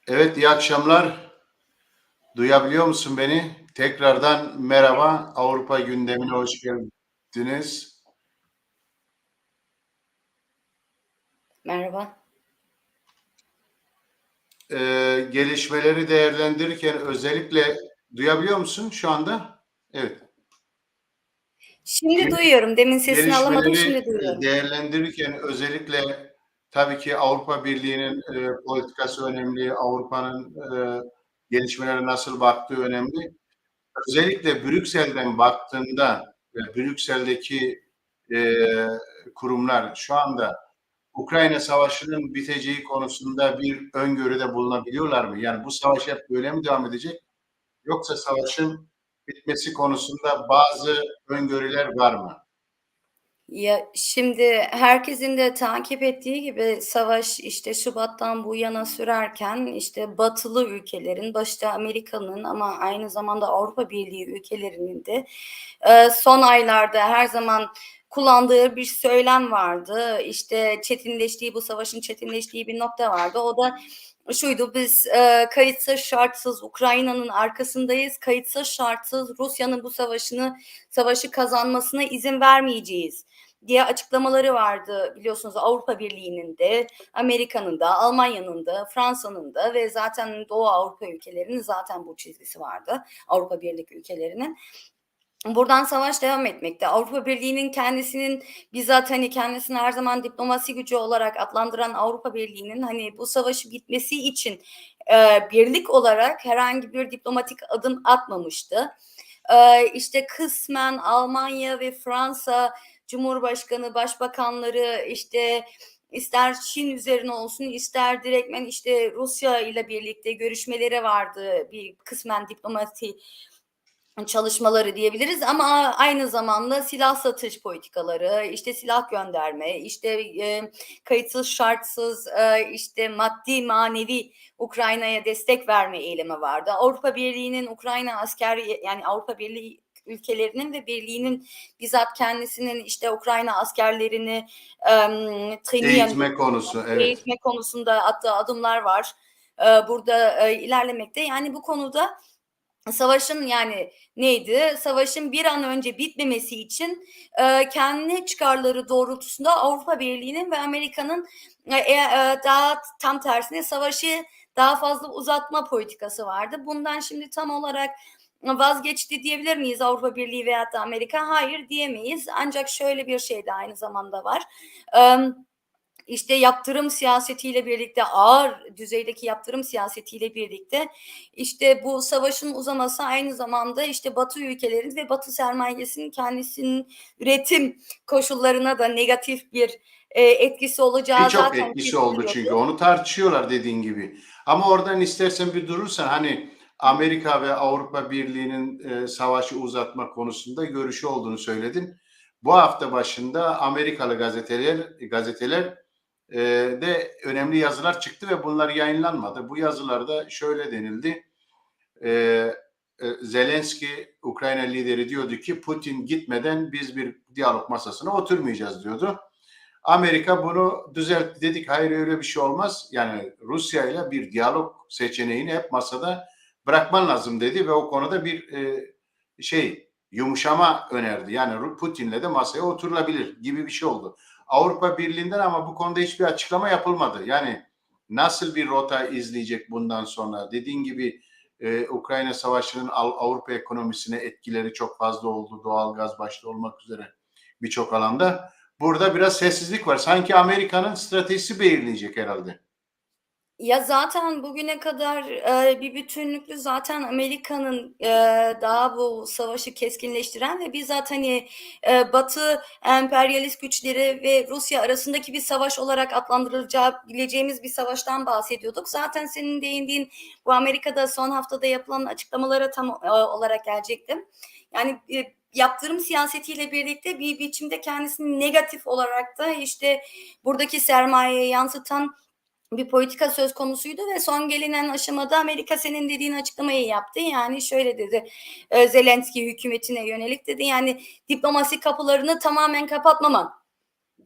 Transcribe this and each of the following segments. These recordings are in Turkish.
Evet, iyi akşamlar. Duyabiliyor musun beni? Tekrardan merhaba. Avrupa gündemine hoş geldiniz. Merhaba. Gelişmeleri değerlendirirken özellikle duyabiliyor musun şu anda? Evet. Şimdi Gel- duyuyorum. Demin sesini alamadım, Gelişmeleri şimdi duyuyorum. değerlendirirken özellikle tabii ki Avrupa Birliği'nin politikası önemli, Avrupa'nın gelişmelere nasıl baktığı önemli. Özellikle Brüksel'den baktığında ve Brüksel'deki eee, kurumlar şu anda Ukrayna Savaşı'nın biteceği konusunda bir öngörüde bulunabiliyorlar mı? Yani bu savaş hep böyle mi devam edecek? Yoksa savaşın bitmesi konusunda bazı öngörüler var mı? Ya şimdi herkesin de takip ettiği gibi savaş işte Şubat'tan bu yana sürerken işte batılı ülkelerin başta Amerika'nın ama aynı zamanda Avrupa Birliği ülkelerinin de son aylarda her zaman kullandığı bir söylem vardı. İşte çetinleştiği bu savaşın çetinleştiği bir nokta vardı. O da şuydu: biz kayıtsız şartsız Ukrayna'nın arkasındayız. Kayıtsız şartsız Rusya'nın bu savaşı kazanmasına izin vermeyeceğiz diye açıklamaları vardı, biliyorsunuz, Avrupa Birliği'nin de, Amerika'nın da, Almanya'nın da, Fransa'nın da ve zaten Doğu Avrupa ülkelerinin zaten bu çizgisi vardı. Avrupa Birliği ülkelerinin. Buradan savaş devam etmekte. Avrupa Birliği'nin kendisinin bizzat hani kendisini her zaman diplomasi gücü olarak adlandıran Avrupa Birliği'nin hani bu savaşı bitmesi için birlik olarak herhangi bir diplomatik adım atmamıştı. İşte kısmen Almanya ve Fransa Cumhurbaşkanı, başbakanları işte ister Çin üzerine olsun ister direktmen işte Rusya ile birlikte görüşmeleri vardı, bir kısmen diplomasi çalışmaları diyebiliriz ama aynı zamanda silah satış politikaları, işte silah gönderme, işte kayıtsız şartsız işte maddi manevi Ukrayna'ya destek verme eylemi vardı. Avrupa Birliği'nin Ukrayna askeri, yani Avrupa Birliği ülkelerinin ve birliğinin bizzat kendisinin işte Ukrayna askerlerini Eğitme konusu, evet. eğitme konusunda attığı adımlar var. Burada ilerlemekte. Yani bu konuda savaşın, yani neydi? Savaşın bir an önce bitmemesi için kendi çıkarları doğrultusunda Avrupa Birliği'nin ve Amerika'nın daha tam tersine savaşı daha fazla uzatma politikası vardı. Bundan şimdi tam olarak vazgeçti diyebilir miyiz Avrupa Birliği veyahut da Amerika? Hayır diyemeyiz. Ancak şöyle bir şey de aynı zamanda var. İşte yaptırım siyasetiyle birlikte, ağır düzeydeki yaptırım siyasetiyle birlikte işte bu savaşın uzaması aynı zamanda işte Batı ülkelerinin ve Batı sermayesinin kendisinin üretim koşullarına da negatif bir etkisi olacağı Birçok zaten etkisi oldu çünkü. kesiliyordu. Onu tartışıyorlar dediğin gibi. Ama oradan istersen bir durursan hani Amerika ve Avrupa Birliği'nin savaşı uzatma konusunda görüşü olduğunu söyledin. Bu hafta başında Amerikalı gazeteler de önemli yazılar çıktı ve bunlar yayınlanmadı. Bu yazılarda şöyle denildi. E, Zelenski, Ukrayna lideri diyordu ki Putin gitmeden biz bir diyalog masasına oturmayacağız diyordu. Amerika bunu düzeltti. Dedik hayır öyle bir şey olmaz. Yani Rusya ile bir diyalog seçeneğini hep masada bırakman lazım dedi ve o konuda bir yumuşama önerdi. Yani Putin'le de masaya oturulabilir gibi bir şey oldu. Avrupa Birliği'nden ama bu konuda hiçbir açıklama yapılmadı. Yani nasıl bir rota izleyecek bundan sonra? Dediğin gibi Ukrayna Savaşı'nın Avrupa ekonomisine etkileri çok fazla oldu. Doğalgaz başta olmak üzere birçok alanda. Burada biraz sessizlik var. Sanki Amerika'nın stratejisi belirleyecek herhalde. Ya, zaten bugüne kadar, bir bütünlüklü zaten Amerika'nın, daha bu savaşı keskinleştiren ve bizzat, hani, Batı emperyalist güçleri ve Rusya arasındaki bir savaş olarak bileceğimiz bir savaştan bahsediyorduk. Zaten senin değindiğin bu Amerika'da son haftada yapılan açıklamalara tam olarak gelecektim. Yani, yaptırım siyasetiyle birlikte bir biçimde kendisini negatif olarak da, işte, buradaki sermayeye yansıtan bir politika söz konusuydu ve son gelinen aşamada Amerika senin dediğin açıklamayı yaptı. Yani şöyle dedi, Zelenski hükümetine yönelik dedi, yani diplomasi kapılarını tamamen kapatmaman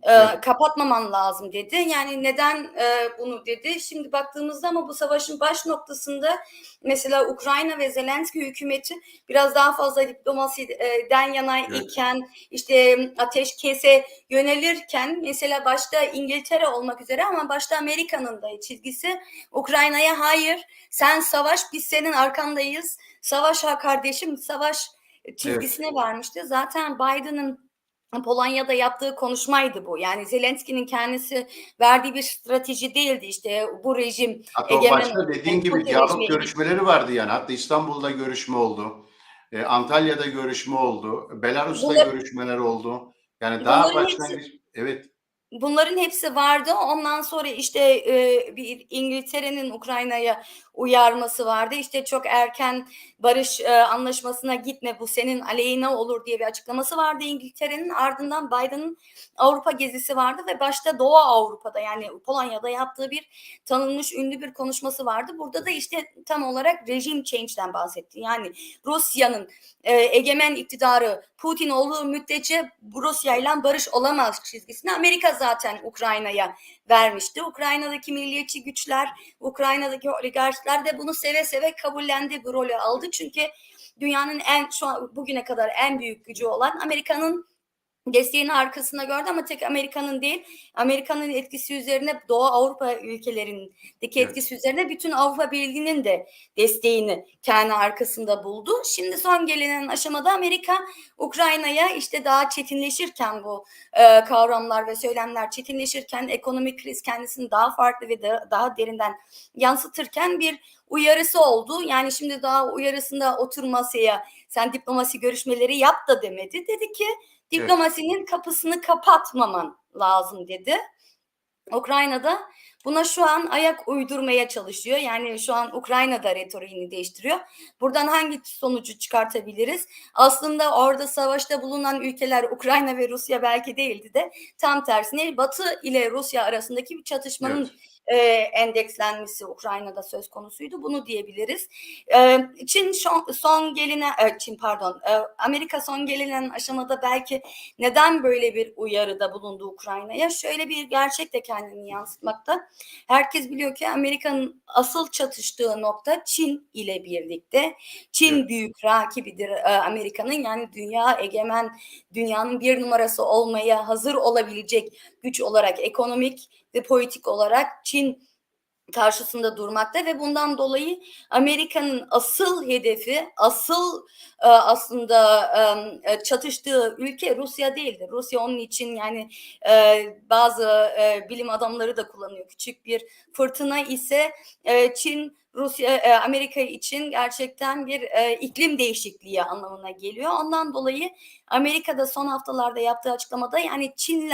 Evet. Kapatmaman lazım dedi. Yani neden bunu dedi? Şimdi baktığımızda ama bu savaşın baş noktasında mesela Ukrayna ve Zelenski hükümeti biraz daha fazla diplomasiden yana Evet. iken, işte ateşkese yönelirken, mesela başta İngiltere olmak üzere ama başta Amerika'nın da çizgisi Ukrayna'ya hayır, sen savaş, biz senin arkandayız, savaş ha kardeşim, savaş Evet. çizgisine vermişti. Zaten Biden'ın Polonya'da yaptığı konuşmaydı bu. Yani Zelenski'nin kendisi verdiği bir strateji değildi. İşte bu rejim Hatta o egemen başta olsun, dediğin gibi Putin diyalog rejimi. görüşmeleri vardı yani. Hatta İstanbul'da görüşme oldu. Antalya'da görüşme oldu. Belarus'ta Bunlar, görüşmeler oldu. Yani daha bunların hepsi başlangıç, evet, Bunların hepsi vardı. Ondan sonra işte bir İngiltere'nin Ukrayna'ya uyarması vardı. İşte çok erken barış anlaşmasına gitme, bu senin aleyhine olur diye bir açıklaması vardı İngiltere'nin. Ardından Biden'ın Avrupa gezisi vardı ve başta Doğu Avrupa'da, yani Polonya'da yaptığı bir tanınmış ünlü bir konuşması vardı. Burada da işte tam olarak regime change'den bahsetti. Yani Rusya'nın egemen iktidarı Putin olduğu müddetçe Rusya ile barış olamaz çizgisini Amerika zaten Ukrayna'ya vermişti. Ukrayna'daki milliyetçi güçler, Ukrayna'daki oligarklar da bunu seve seve kabullendi, bu rolü aldı. Çünkü dünyanın şu an bugüne kadar en büyük gücü olan Amerika'nın desteğini arkasında gördü ama tek Amerika'nın değil, Amerika'nın etkisi üzerine Doğu Avrupa ülkelerindeki evet. etkisi üzerine bütün Avrupa Birliği'nin de desteğini kendi arkasında buldu. Şimdi son gelinen aşamada Amerika Ukrayna'ya işte daha çetinleşirken, bu kavramlar ve söylemler çetinleşirken, ekonomik kriz kendisini daha farklı ve daha derinden yansıtırken bir uyarısı oldu. Yani şimdi daha uyarısında otur masaya, sen diplomasi görüşmeleri yap da demedi. Dedi ki Evet. diplomasinin kapısını kapatmaman lazım dedi. Ukrayna'da buna şu an ayak uydurmaya çalışıyor. Yani şu an Ukrayna'da retoriğini değiştiriyor. Buradan hangi sonucu çıkartabiliriz? Aslında orada savaşta bulunan ülkeler Ukrayna ve Rusya belki değildi de tam tersine Batı ile Rusya arasındaki bir Evet. çatışmanın endekslenmesi Ukrayna'da söz konusuydu. Bunu diyebiliriz. Çin son gelinen Çin pardon Amerika son gelinen aşamada belki neden böyle bir uyarıda bulundu Ukrayna'ya? Şöyle bir gerçek de kendini yansıtmakta. Herkes biliyor ki Amerika'nın asıl çatıştığı nokta Çin ile birlikte. Çin Evet. büyük rakibidir Amerika'nın. Yani dünya egemen, dünyanın bir numarası olmaya hazır olabilecek güç olarak, ekonomik ve politik olarak Çin karşısında durmakta ve bundan dolayı Amerika'nın asıl hedefi, asıl aslında çatıştığı ülke Rusya değildir. Rusya onun için, yani bazı bilim adamları da kullanıyor. Küçük bir fırtına ise Çin, Rusya, Amerika için gerçekten bir iklim değişikliği anlamına geliyor. Ondan dolayı Amerika'da son haftalarda yaptığı açıklamada, yani Çin'le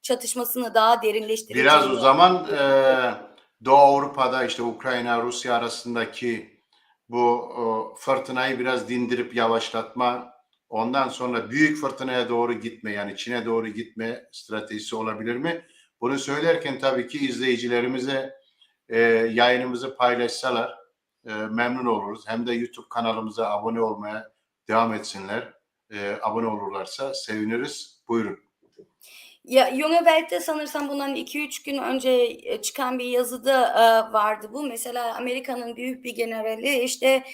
çatışmasını daha Biraz o derinleştireceğini. zaman Doğu Avrupa'da işte Ukrayna, Rusya arasındaki bu fırtınayı biraz dindirip yavaşlatma, ondan sonra büyük fırtınaya doğru gitme, yani Çin'e doğru gitme stratejisi olabilir mi? Bunu söylerken tabii ki izleyicilerimize yayınımızı paylaşsalar memnun oluruz. Hem de YouTube kanalımıza abone olmaya devam etsinler. Abone olurlarsa seviniriz. Buyurun. Ya, Junge Welt'te sanırsam bundan 2-3 gün önce çıkan bir yazıda vardı bu. Mesela Amerika'nın büyük bir generali işte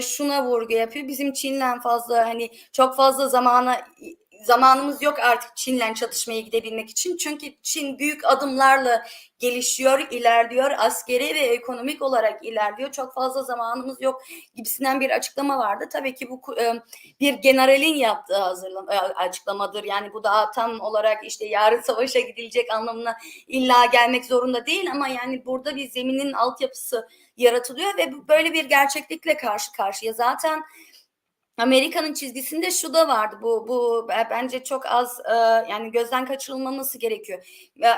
şuna vurgu yapıyor. Bizim Çin'le fazla, hani çok fazla zamanımız yok artık Çin'le çatışmaya gidebilmek için. Çünkü Çin büyük adımlarla gelişiyor, ilerliyor, askeri ve ekonomik olarak ilerliyor. Çok fazla zamanımız yok gibisinden bir açıklama vardı. Tabii ki bu bir generalin yaptığı açıklamadır. Yani bu da tam olarak işte yarın savaşa gidilecek anlamına illa gelmek zorunda değil, ama yani burada bir zeminin altyapısı yaratılıyor ve böyle bir gerçeklikle karşı karşıya. Zaten Amerika'nın çizgisinde şu da vardı. Bu bence çok az yani gözden kaçırılmaması gerekiyor.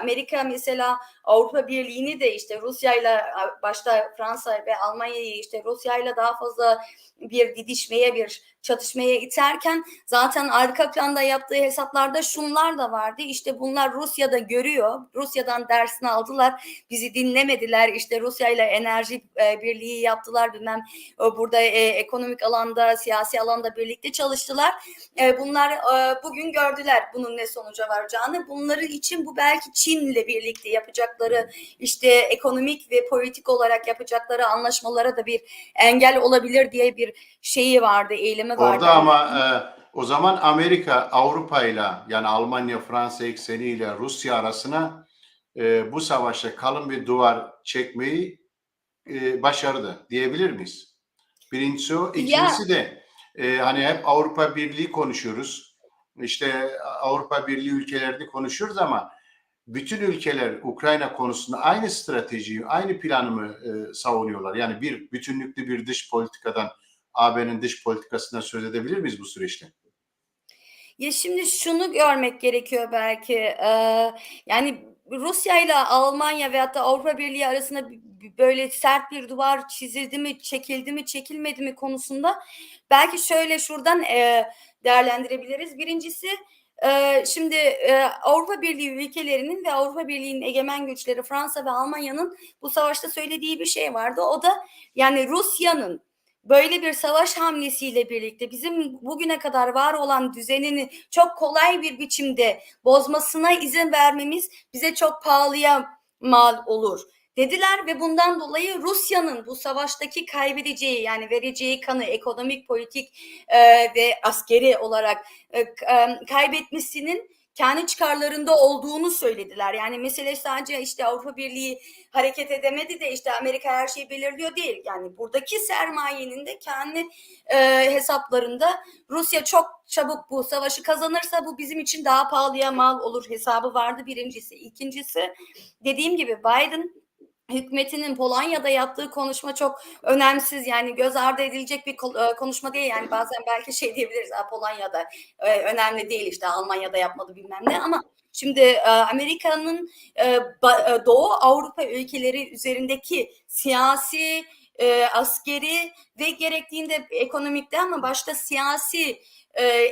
Amerika mesela Avrupa Birliği'ni de işte Rusya'yla, başta Fransa ve Almanya'yı işte Rusya'yla daha fazla bir didişmeye, bir çatışmaya iterken zaten arka planda yaptığı hesaplarda şunlar da vardı. İşte bunlar Rusya'da görüyor. Rusya'dan dersini aldılar. Bizi dinlemediler. İşte Rusya ile enerji birliği yaptılar bilmem. Burada ekonomik alanda, siyasi alanda birlikte çalıştılar. Bunlar bugün gördüler bunun ne sonuca varacağını. Bunların için bu belki Çin'le birlikte yapacakları işte ekonomik ve politik olarak yapacakları anlaşmalara da bir engel olabilir diye bir şeyi vardı, eğilimi vardı. Orada ama o zaman Amerika Avrupa'yla yani Almanya Fransa ekseniyle Rusya arasına bu savaşta kalın bir duvar çekmeyi başardı diyebilir miyiz? Birincisi o. İkincisi de hani hep Avrupa Birliği konuşuyoruz. İşte Avrupa Birliği ülkelerini konuşuyoruz ama bütün ülkeler Ukrayna konusunda aynı stratejiyi, aynı planı mı savunuyorlar? Yani bir bütünlüklü bir dış politikadan, AB'nin dış politikasından söz edebilir miyiz bu süreçte? Ya şimdi şunu görmek gerekiyor belki. Yani Rusya ile Almanya veyahut da Avrupa Birliği arasında böyle sert bir duvar çizildi mi, çekildi mi, çekilmedi mi konusunda belki şöyle şuradan değerlendirebiliriz. Birincisi şimdi Avrupa Birliği ülkelerinin ve Avrupa Birliği'nin egemen güçleri Fransa ve Almanya'nın bu savaşta söylediği bir şey vardı. O da yani Rusya'nın böyle bir savaş hamlesiyle birlikte bizim bugüne kadar var olan düzenini çok kolay bir biçimde bozmasına izin vermemiz bize çok pahalıya mal olur dediler ve bundan dolayı Rusya'nın bu savaştaki kaybedeceği yani vereceği kanı ekonomik, politik ve askeri olarak kaybetmesinin kendi çıkarlarında olduğunu söylediler. Yani mesele sadece işte Avrupa Birliği hareket edemedi de işte Amerika her şeyi belirliyor değil. Yani buradaki sermayenin de kendi hesaplarında Rusya çok çabuk bu savaşı kazanırsa bu bizim için daha pahalıya mal olur hesabı vardı birincisi. İkincisi dediğim gibi Biden hükümetinin Polonya'da yaptığı konuşma çok önemsiz yani göz ardı edilecek bir konuşma değil yani bazen belki şey diyebiliriz Polonya'da önemli değil işte Almanya'da yapmadı bilmem ne ama şimdi Amerika'nın Doğu Avrupa ülkeleri üzerindeki siyasi askeri ve gerektiğinde ekonomikte ama başta siyasi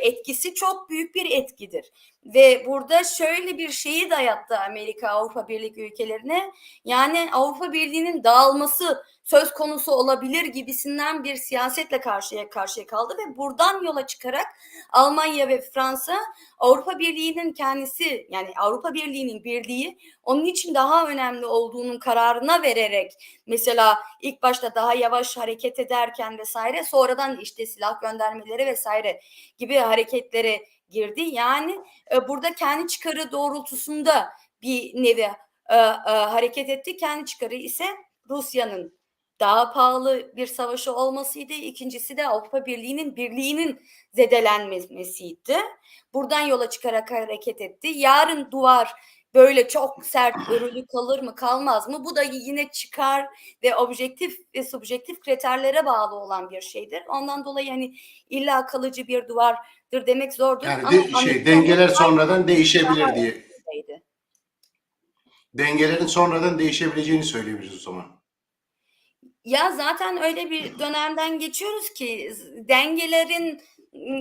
etkisi çok büyük bir etkidir. Ve burada şöyle bir şeyi dayattı Amerika Avrupa Birliği ülkelerine yani Avrupa Birliği'nin dağılması söz konusu olabilir gibisinden bir siyasetle karşıya kaldı ve buradan yola çıkarak Almanya ve Fransa Avrupa Birliği'nin kendisi yani Avrupa Birliği'nin birliği onun için daha önemli olduğunun kararına vererek mesela ilk başta daha yavaş hareket ederken vesaire sonradan işte silah göndermeleri vesaire gibi hareketlere girdi. Yani burada kendi çıkarı doğrultusunda bir nevi hareket etti. Kendi çıkarı ise Rusya'nın daha pahalı bir savaşı olmasıydı. İkincisi de Avrupa birliğinin zedelenmesiydi. Buradan yola çıkarak hareket etti. Yarın duvar böyle çok sert örülü kalır mı kalmaz mı? Bu da yine çıkar ve objektif ve subjektif kriterlere bağlı olan bir şeydir. Ondan dolayı hani illa kalıcı bir duvardır demek zordur. Yani Ama dengeler sonradan değişebilir diye. öyleydi. Dengelerin sonradan değişebileceğini söyleyebiliriz o zaman. Ya zaten öyle bir dönemden geçiyoruz ki dengelerin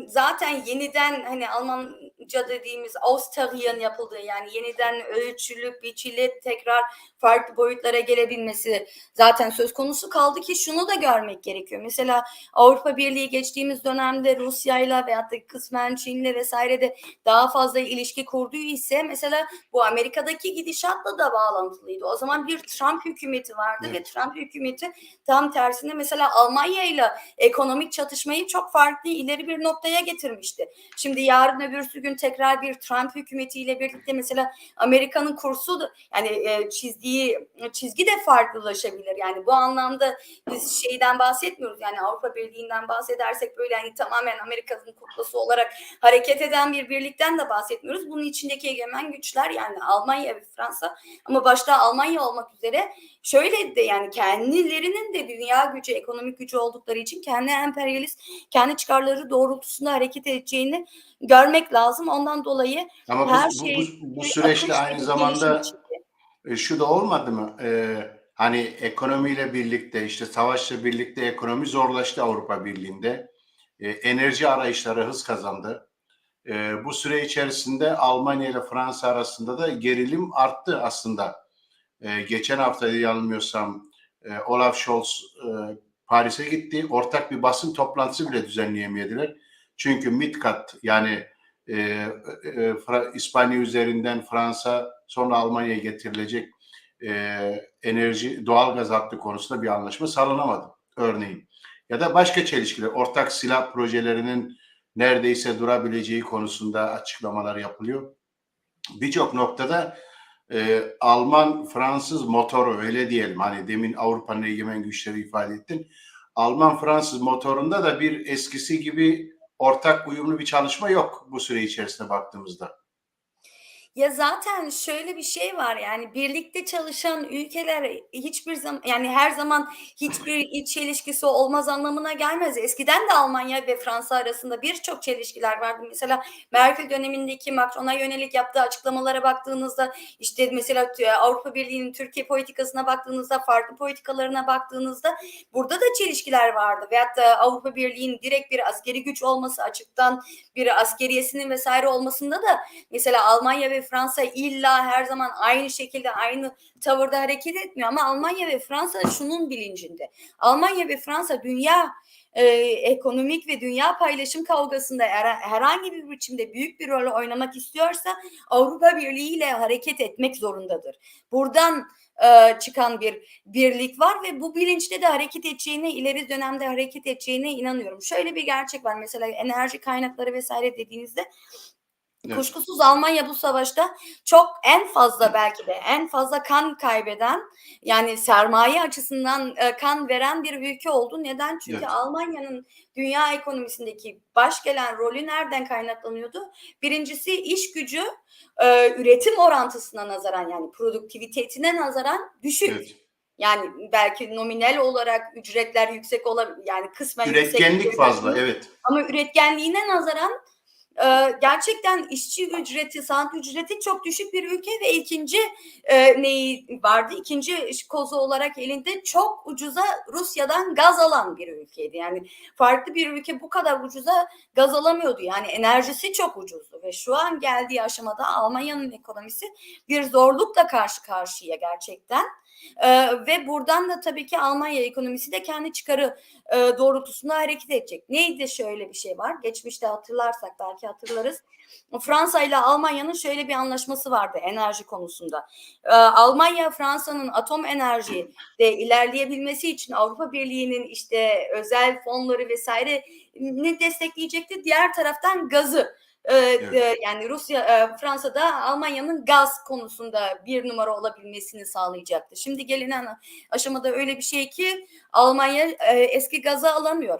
zaten yeniden hani Almanca dediğimiz Austarieren yapıldığı yani yeniden ölçülüp biçilip tekrar farklı boyutlara gelebilmesi zaten söz konusu kaldı ki şunu da görmek gerekiyor. Mesela Avrupa Birliği geçtiğimiz dönemde Rusya'yla veyahut da kısmen Çin'le vesaire de daha fazla ilişki kurduğu ise mesela bu Amerika'daki gidişatla da bağlantılıydı. O zaman bir Trump hükümeti vardı ve Trump hükümeti tam tersine mesela Almanya ile ekonomik çatışmayı çok farklı ileri bir noktaya getirmişti. Şimdi yarın öbürsü gün tekrar bir Trump hükümetiyle birlikte mesela Amerika'nın kursu da, yani çizdiği çizgi de farklılaşabilir. Yani bu anlamda biz şeyden bahsetmiyoruz. Yani Avrupa Birliği'nden bahsedersek böyle hani tamamen Amerika'nın kuklası olarak hareket eden bir birlikten de bahsetmiyoruz. Bunun içindeki egemen güçler yani Almanya ve Fransa ama başta Almanya olmak üzere şöyle de yani kendilerinin de dünya gücü, ekonomik gücü oldukları için kendi emperyalist, kendi çıkarları doğrultusunda hareket edeceğini görmek lazım. Ondan dolayı Ama her şey bu bir süreçte akış ve aynı bir gelişim zamanda içinde. şu da olmadı mı? Hani ekonomiyle birlikte işte savaşla birlikte ekonomi zorlaştı Avrupa Birliği'nde. enerji arayışları hız kazandı. Bu süre içerisinde Almanya ile Fransa arasında da gerilim arttı aslında. Geçen hafta yanılmıyorsam Olaf Scholz Paris'e gitti. Ortak bir basın toplantısı bile düzenleyemediler. Çünkü MidCat yani İspanya üzerinden Fransa sonra Almanya'ya getirilecek enerji, doğalgaz hattı konusunda bir anlaşma sağlanamadı örneğin. Ya da başka çelişkiler, ortak silah projelerinin neredeyse durabileceği konusunda açıklamalar yapılıyor. Birçok noktada Alman-Fransız motoru öyle diyelim. Hani demin Avrupa'nın egemen güçleri ifade ettin. Alman-Fransız motorunda da bir eskisi gibi ortak uyumlu bir çalışma yok bu süre içerisinde baktığımızda. Ya zaten şöyle bir şey var, yani birlikte çalışan ülkeler hiçbir zaman, yani her zaman hiçbir iç çelişkisi olmaz anlamına gelmez. Eskiden de Almanya ve Fransa arasında birçok çelişkiler vardı. Mesela Merkel dönemindeki Macron'a yönelik yaptığı açıklamalara baktığınızda, işte mesela Avrupa Birliği'nin Türkiye politikasına baktığınızda, farklı politikalarına baktığınızda burada da çelişkiler vardı. Veyahut da Avrupa Birliği'nin direkt bir askeri güç olması, açıktan bir askeriyesinin vesaire olmasında da mesela Almanya ve Fransa illa her zaman aynı şekilde, aynı tavırda hareket etmiyor. Ama Almanya ve Fransa şunun bilincinde. Almanya ve Fransa dünya ekonomik ve dünya paylaşım kavgasında herhangi bir biçimde büyük bir rol oynamak istiyorsa Avrupa Birliği ile hareket etmek zorundadır. Buradan çıkan bir birlik var ve bu bilinçle de hareket edeceğine, ileri dönemde hareket edeceğine inanıyorum. Şöyle bir gerçek var, mesela enerji kaynakları vesaire dediğinizde, Evet. kuşkusuz Almanya bu savaşta çok en fazla, belki de en fazla kan kaybeden, yani sermaye açısından kan veren bir ülke oldu. Neden? Çünkü Evet. Almanya'nın dünya ekonomisindeki baş gelen rolü nereden kaynaklanıyordu? Birincisi iş gücü üretim orantısına nazaran, yani produktivitesine nazaran düşük. Evet. Yani belki nominal olarak ücretler yüksek olabilir, yani kısmen yüksek Üretkenlik fazla, evet. ama üretkenliğine nazaran gerçekten işçi ücreti, sanat ücreti çok düşük bir ülke ve ikinci neyi vardı? İkinci kozu olarak elinde çok ucuza Rusya'dan gaz alan bir ülkeydi. Yani farklı bir ülke bu kadar ucuza gaz alamıyordu. Yani enerjisi çok ucuzdu ve şu an geldiği aşamada Almanya'nın ekonomisi bir zorlukla karşı karşıya gerçekten. Ve buradan da tabii ki Almanya ekonomisi de kendi çıkarı doğrultusunda hareket edecek. Neydi, şöyle bir şey var. Geçmişte hatırlarsak belki hatırlarız. Fransa ile Almanya'nın şöyle bir anlaşması vardı enerji konusunda. Almanya Fransa'nın atom enerji de ilerleyebilmesi için Avrupa Birliği'nin işte özel fonları vesaire ne destekleyecekti. Diğer taraftan gazı. Evet. Yani Rusya, Fransa'da Almanya'nın gaz konusunda bir numara olabilmesini sağlayacaktı. Şimdi gelinen aşamada öyle bir şey ki Almanya eski gazı alamıyor.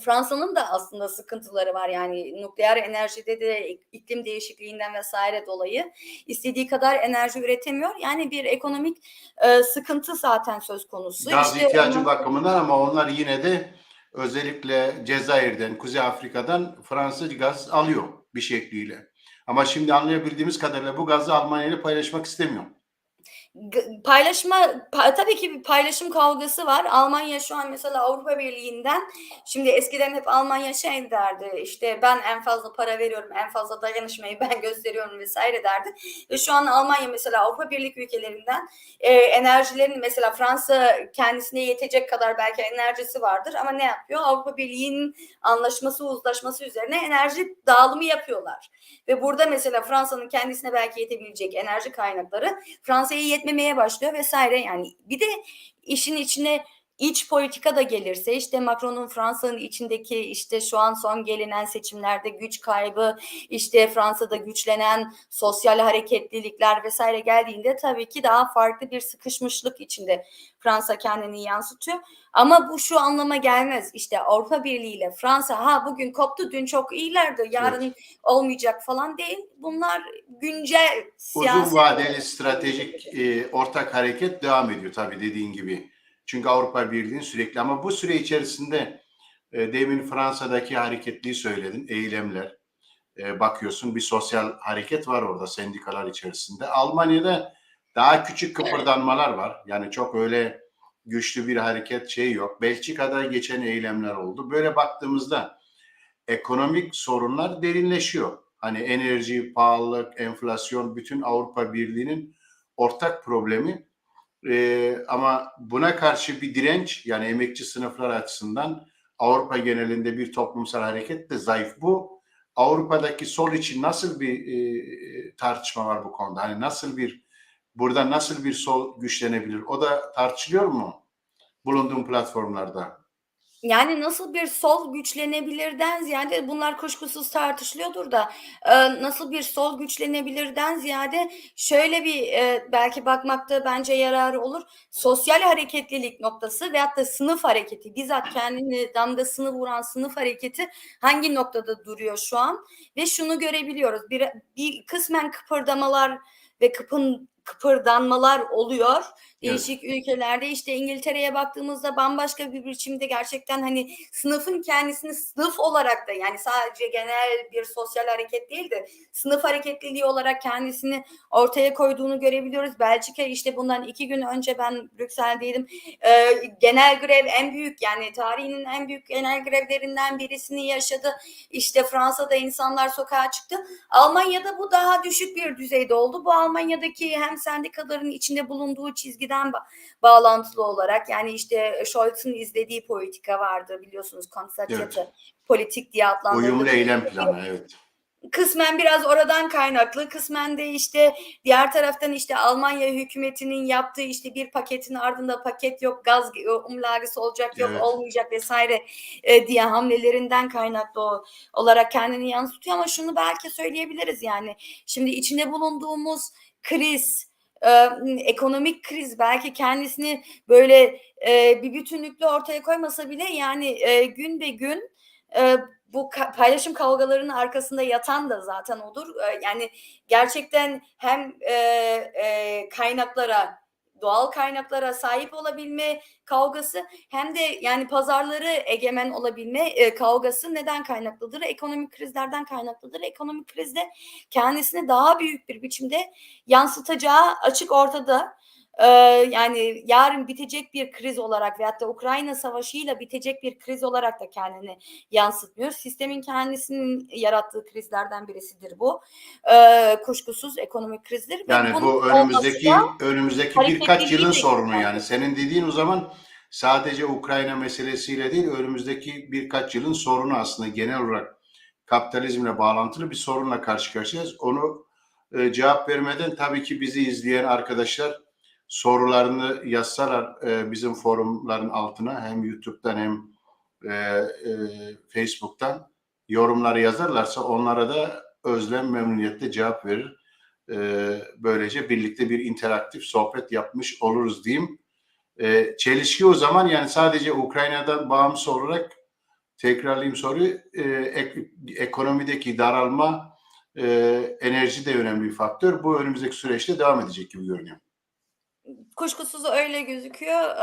Fransa'nın da aslında sıkıntıları var, yani nükleer enerjide de iklim değişikliğinden vesaire dolayı istediği kadar enerji üretemiyor. Yani bir ekonomik sıkıntı zaten söz konusu. Gaz İşte ihtiyacı bakımından ama onlar yine de özellikle Cezayir'den, Kuzey Afrika'dan Fransız gaz alıyor bir şekliyle. Ama şimdi anlayabildiğimiz kadarıyla bu gazı Almanya ile paylaşmak istemiyor. Tabii ki bir paylaşım kavgası var. Almanya şu an mesela Avrupa Birliği'nden, şimdi eskiden hep Almanya şey derdi, işte ben en fazla para veriyorum, en fazla dayanışmayı ben gösteriyorum vesaire derdi. Ve şu an Almanya mesela Avrupa Birlik ülkelerinden enerjilerin, mesela Fransa kendisine yetecek kadar belki enerjisi vardır ama ne yapıyor? Avrupa Birliği'nin anlaşması, uzlaşması üzerine enerji dağılımı yapıyorlar. Ve burada mesela Fransa'nın kendisine belki yetebilecek enerji kaynakları Fransa'ya yetmemeye başlıyor vesaire. Yani bir de işin içine iç politika da gelirse, işte Macron'un Fransa'nın içindeki, işte şu an son gelinen seçimlerde güç kaybı, işte Fransa'da güçlenen sosyal hareketlilikler vesaire geldiğinde tabii ki daha farklı bir sıkışmışlık içinde Fransa kendini yansıtıyor. Ama bu şu anlama gelmez. İşte Avrupa Birliği ile Fransa bugün koptu, dün çok iyilerdi, yarın Evet. olmayacak falan değil. Bunlar güncel Uzun siyaset vadeli stratejik ortak hareket devam ediyor tabii dediğin gibi. Çünkü Avrupa Birliği'nin sürekli ama bu süre içerisinde demin Fransa'daki hareketliği söyledin, eylemler. Bakıyorsun bir sosyal hareket var orada sendikalar içerisinde. Almanya'da daha küçük kıpırdanmalar var. Yani çok öyle güçlü bir hareket şey yok. Belçika'da geçen eylemler oldu. Böyle baktığımızda ekonomik sorunlar derinleşiyor. Hani enerji, pahalılık, enflasyon bütün Avrupa Birliği'nin ortak problemi. Ama buna karşı bir direnç, yani emekçi sınıflar açısından Avrupa genelinde bir toplumsal hareket de zayıf. Bu Avrupa'daki sol için nasıl bir tartışma var bu konuda? Hani burada nasıl bir sol güçlenebilir? O da tartışılıyor mu bulunduğum platformlarda? Yani nasıl bir sol güçlenebilirden ziyade bunlar kuşkusuz tartışılıyordur da, nasıl bir sol güçlenebilirden ziyade şöyle bir, belki bakmakta bence yararı olur. Sosyal hareketlilik noktası veyahut da sınıf hareketi, bizzat kendini damgasını vuran sınıf hareketi hangi noktada duruyor şu an? Ve şunu görebiliyoruz, bir kısmen kıpırdamalar ve kıpırdanmalar oluyor. Evet. Değişik ülkelerde işte İngiltere'ye baktığımızda bambaşka bir biçimde gerçekten hani sınıfın kendisini sınıf olarak da yani sadece genel bir sosyal hareket değil de sınıf hareketliliği olarak kendisini ortaya koyduğunu görebiliyoruz. Belçika işte bundan 2 gün önce ben Brüksel'deydim. Genel grev en büyük yani tarihinin en büyük genel grevlerinden birisini yaşadı. İşte Fransa'da insanlar sokağa çıktı. Almanya'da bu daha düşük bir düzeyde oldu. Bu Almanya'daki hem sendikaların içinde bulunduğu çizgiden bağlantılı olarak yani işte Scholz'un izlediği politika vardı biliyorsunuz Evet. konservatif politik diye Uyumlu adlandırıldı. eylem planı, evet. Kısmen biraz oradan kaynaklı, kısmen de işte diğer taraftan işte Almanya hükümetinin yaptığı işte bir paketin ardında paket yok, gaz umlagesi olacak, yok Evet. olmayacak vesaire diye hamlelerinden kaynaklı olarak kendini yansıtıyor ama şunu belki söyleyebiliriz yani şimdi içinde bulunduğumuz kriz, ekonomik kriz belki kendisini böyle bir bütünlükle ortaya koymasa bile yani gün be gün e, bu paylaşım kavgalarının arkasında yatan da zaten odur. Yani gerçekten hem kaynaklara, doğal kaynaklara sahip olabilme kavgası hem de yani pazarları egemen olabilme kavgası neden kaynaklıdır? Ekonomik krizlerden kaynaklıdır. Ekonomik krizde kendisini daha büyük bir biçimde yansıtacağı açık ortada. Ee, Yani yarın bitecek bir kriz olarak veyahut da Ukrayna Savaşı'yla bitecek bir kriz olarak da kendini yansıtmıyor. Sistemin kendisinin yarattığı krizlerden birisidir bu. Kuşkusuz ekonomik krizdir ve Yani bunun bu olması da önümüzdeki birkaç hareketliliği yılın de sorunu yani. ilgilendirir. Senin dediğin o zaman sadece Ukrayna meselesiyle değil, önümüzdeki birkaç yılın sorunu aslında genel olarak kapitalizmle bağlantılı bir sorunla karşı karşıyayız. Onu cevap vermeden tabii ki bizi izleyen arkadaşlar sorularını yazsalar bizim forumların altına hem YouTube'dan hem e, e, Facebook'tan yorumları yazarlarsa onlara da Özlem memnuniyetle cevap verir. Böylece birlikte bir interaktif sohbet yapmış oluruz diyeyim. Çelişki o zaman yani sadece Ukrayna'dan bağımsız olarak tekrarlayayım soruyu. Ekonomideki daralma, e, enerji de önemli bir faktör. Bu önümüzdeki süreçte devam edecek gibi görünüyor. Kuşkusuz öyle gözüküyor.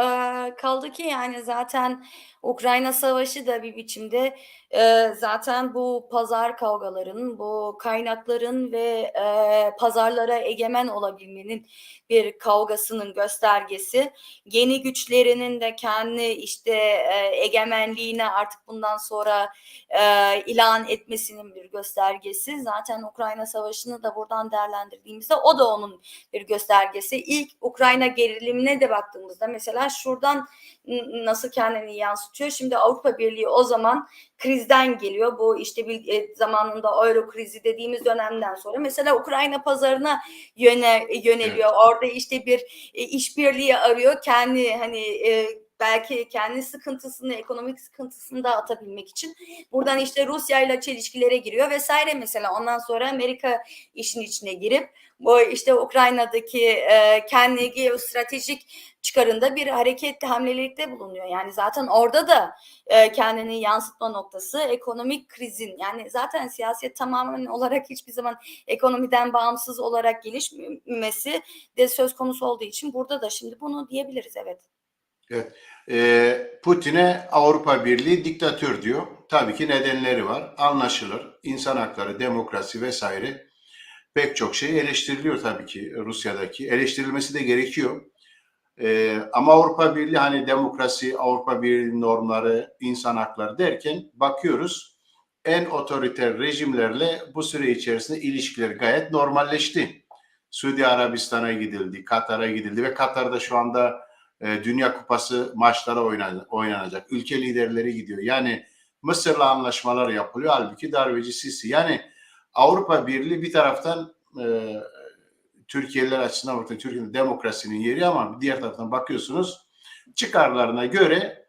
Kaldı ki yani zaten Ukrayna Savaşı da bir biçimde zaten bu pazar kavgalarının, bu kaynakların ve pazarlara egemen olabilmenin bir kavgasının göstergesi. Yeni güçlerinin de kendi işte egemenliğini artık bundan sonra ilan etmesinin bir göstergesi. Zaten Ukrayna Savaşı'nı da buradan değerlendirdiğimizde o da onun bir göstergesi. İlk Ukrayna gerilimine de baktığımızda mesela şuradan nasıl kendini yansıtıyor. Şimdi Avrupa Birliği o zaman krizden geliyor. Bu işte bir zamanında Euro krizi dediğimiz dönemden sonra mesela Ukrayna pazarına yöneliyor. Evet. Orada işte bir işbirliği arıyor. Kendi hani belki kendi sıkıntısını, ekonomik sıkıntısını da atabilmek için. Buradan işte Rusya ile çelişkilere giriyor vesaire mesela. Ondan sonra Amerika işin içine girip bu işte Ukrayna'daki kendi geostratejik çıkarında bir hareketli hamlelikte bulunuyor. Yani zaten orada da kendini yansıtma noktası ekonomik krizin yani zaten siyaset tamamen olarak hiçbir zaman ekonomiden bağımsız olarak gelişmesi de söz konusu olduğu için burada da şimdi bunu diyebiliriz evet. Evet. Putin'e Avrupa Birliği diktatör diyor. Tabii ki nedenleri var. Anlaşılır. İnsan hakları, demokrasi vesaire pek çok şey eleştiriliyor tabii ki Rusya'daki. Eleştirilmesi de gerekiyor. Ama Avrupa Birliği hani demokrasi, Avrupa Birliği normları, insan hakları derken bakıyoruz en otoriter rejimlerle bu süre içerisinde ilişkiler gayet normalleşti. Suudi Arabistan'a gidildi, Katar'a gidildi ve Katar'da şu anda Dünya Kupası maçları oynanacak. Ülke liderleri gidiyor. Yani Mısır'la anlaşmalar yapılıyor. Halbuki darbeci Sisi. Yani Avrupa Birliği bir taraftan Türkiye'liler açısından bakın Türkiye'de demokrasinin yeri ama diğer taraftan bakıyorsunuz çıkarlarına göre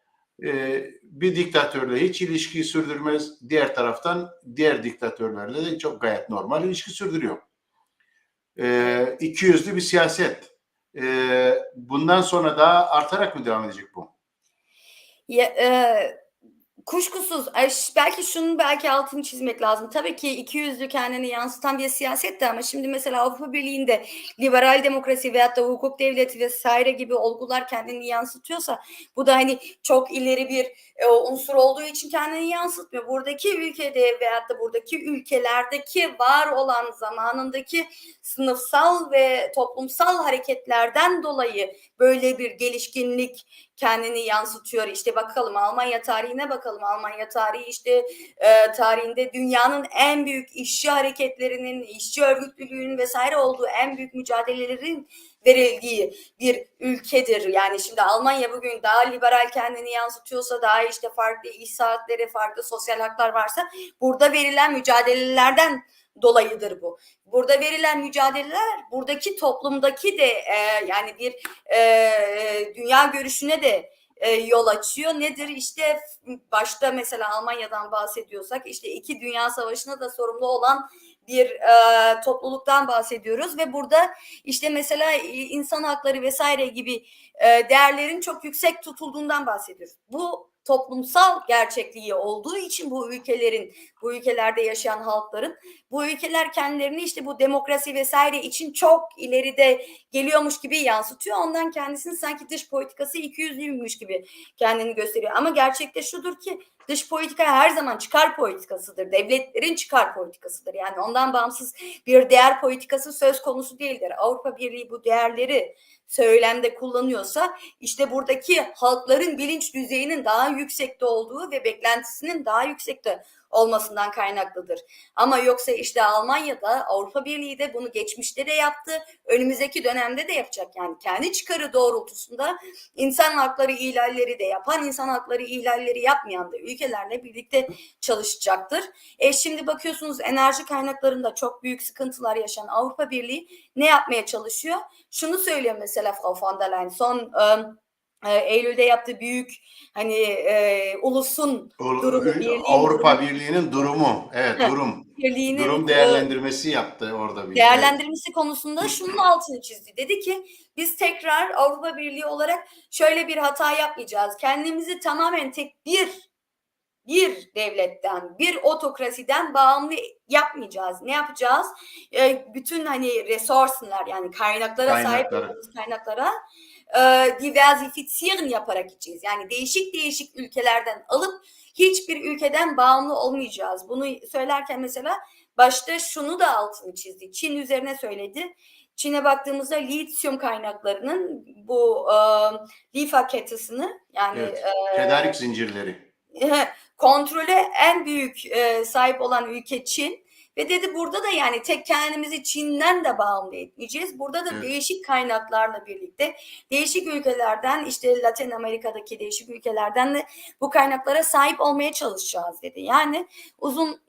bir diktatörle hiç ilişkiyi sürdürmez. Diğer taraftan diğer diktatörlerle de çok gayet normal ilişki sürdürüyor. İkiyüzlü bir siyaset. Bundan sonra daha artarak mı devam edecek bu? Ya, kuşkusuz belki şunun altını çizmek lazım. Tabii ki ikiyüzlü kendini yansıtan bir siyaset de ama şimdi mesela Avrupa Birliği'nde liberal demokrasi veyahut da hukuk devleti vesaire gibi olgular kendini yansıtıyorsa bu da hani çok ileri bir unsur olduğu için kendini yansıtmıyor. Buradaki ülkede veyahut da buradaki ülkelerdeki var olan zamanındaki sınıfsal ve toplumsal hareketlerden dolayı böyle bir gelişkinlik kendini yansıtıyor. İşte bakalım Almanya tarihine bakalım. Almanya tarihi işte tarihinde dünyanın en büyük işçi hareketlerinin, işçi örgütlülüğünün vesaire olduğu en büyük mücadelelerin verildiği bir ülkedir. Yani şimdi Almanya bugün daha liberal kendini yansıtıyorsa, daha işte farklı iş saatleri, farklı sosyal haklar varsa burada verilen mücadelelerden dolayıdır bu. Burada verilen mücadeleler buradaki toplumdaki de yani bir dünya görüşüne de yol açıyor. Nedir? İşte başta mesela Almanya'dan bahsediyorsak işte 2 Dünya Savaşı'na da sorumlu olan bir topluluktan bahsediyoruz ve burada işte mesela insan hakları vesaire gibi değerlerin çok yüksek tutulduğundan bahsediyoruz. Bu toplumsal gerçekliği olduğu için bu ülkelerde yaşayan halkların, bu ülkeler kendilerini işte bu demokrasi vesaire için çok ileride geliyormuş gibi yansıtıyor. Ondan kendisini sanki dış politikası ikiyüzlüymüş gibi kendini gösteriyor. Ama gerçekte şudur ki dış politika her zaman çıkar politikasıdır. Devletlerin çıkar politikasıdır. Yani ondan bağımsız bir değer politikası söz konusu değildir. Avrupa Birliği bu değerleri söylemde kullanıyorsa işte buradaki halkların bilinç düzeyinin daha yüksekte olduğu ve beklentisinin daha yüksekte olmasından kaynaklıdır. Ama yoksa işte Almanya'da Avrupa Birliği de bunu geçmişte de yaptı, önümüzdeki dönemde de yapacak. Yani kendi çıkarı doğrultusunda insan hakları ihlalleri de yapan, insan hakları ihlalleri yapmayan da ülkelerle birlikte çalışacaktır. Şimdi bakıyorsunuz enerji kaynaklarında çok büyük sıkıntılar yaşayan Avrupa Birliği ne yapmaya çalışıyor? Şunu söylüyor mesela Frau von der Leyen son Eylül'de yaptığı büyük hani ulusun durumu Avrupa Birliği'nin durumu. Evet, birliğinin durum değerlendirmesi yaptı orada bir. değerlendirmesi konusunda şunun altını çizdi. Dedi ki biz tekrar Avrupa Birliği olarak şöyle bir hata yapmayacağız. Kendimizi tamamen tek bir devletten, bir otokrasiden bağımlı yapmayacağız. Ne yapacağız? Bütün hani resource'lar yani kaynaklara sahip olduğumuz kaynaklara diversifizieren yaparak gideceğiz. Yani değişik ülkelerden alıp hiçbir ülkeden bağımlı olmayacağız. Bunu söylerken mesela başta şunu da altını çizdi. Çin üzerine söyledi. Çin'e baktığımızda lityum kaynaklarının bu Lieferkette'sini yani evet, tedarik zincirleri kontrole en büyük sahip olan ülke Çin. Ve dedi burada da yani tek kendimizi Çin'den de bağımlı etmeyeceğiz. Burada da değişik kaynaklarla birlikte değişik ülkelerden işte Latin Amerika'daki değişik ülkelerden de bu kaynaklara sahip olmaya çalışacağız dedi. Yani uzun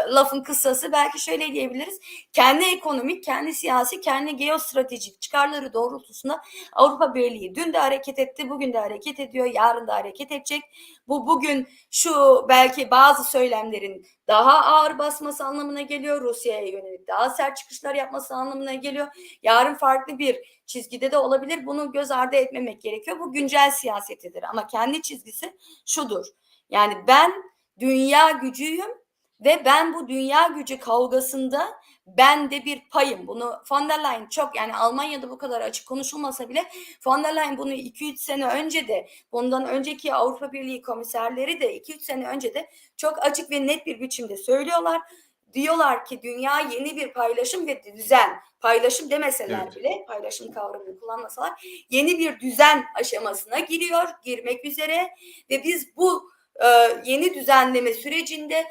lafın kısası belki şöyle diyebiliriz. Kendi ekonomik, kendi siyasi, kendi geostratejik çıkarları doğrultusunda Avrupa Birliği dün de hareket etti, bugün de hareket ediyor, yarın da hareket edecek. Bugün şu belki bazı söylemlerin daha ağır basması anlamına geliyor. Rusya'ya yönelik daha sert çıkışlar yapması anlamına geliyor. Yarın farklı bir çizgide de olabilir. Bunu göz ardı etmemek gerekiyor. Bu güncel siyasetidir. Ama kendi çizgisi şudur. Yani ben dünya gücüyüm ve ben bu dünya gücü kavgasında ben de bir payım. Bunu von der Leyen çok yani Almanya'da bu kadar açık konuşulmasa bile von der Leyen bunu 2-3 sene önce de bundan önceki Avrupa Birliği komiserleri de 2-3 sene önce de çok açık ve net bir biçimde söylüyorlar. Diyorlar ki dünya yeni bir paylaşım ve düzen, paylaşım demeseler bile, paylaşım kavramını kullanmasalar yeni bir düzen aşamasına girmek üzere ve biz bu yeni düzenleme sürecinde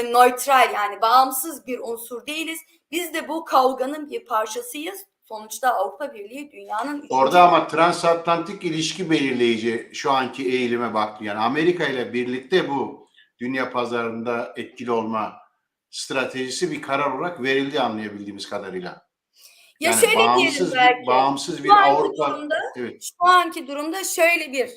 nötral yani bağımsız bir unsur değiliz. Biz de bu kavganın bir parçasıyız. Sonuçta Avrupa Birliği dünyanın üçüncü... Orada ama transatlantik ilişki belirleyici şu anki eğilime baktı. Yani Amerika ile birlikte bu dünya pazarında etkili olma stratejisi bir karar olarak verildi anlayabildiğimiz kadarıyla. Ya Yani şöyle diyelim belki. bağımsız bir Avrupa, evet. Şu anki durumda şöyle bir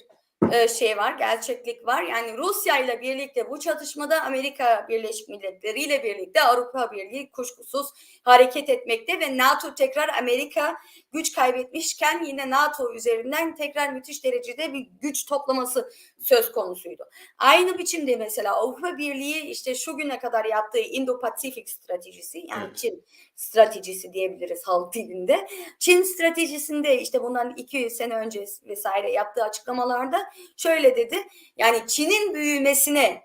şey var, gerçeklik var. Yani Rusya ile birlikte bu çatışmada Amerika Birleşik Milletleri ile birlikte Avrupa Birliği kuşkusuz hareket etmekte ve NATO tekrar Amerika güç kaybetmişken yine NATO üzerinden tekrar müthiş derecede bir güç toplaması söz konusuydu. Aynı biçimde mesela Avrupa Birliği işte şu güne kadar yaptığı Indo-Pasifik stratejisi yani Evet. Çin stratejisi diyebiliriz halk dilinde. Çin stratejisinde işte bundan 200 sene önce vesaire yaptığı açıklamalarda şöyle dedi. Yani Çin'in büyümesine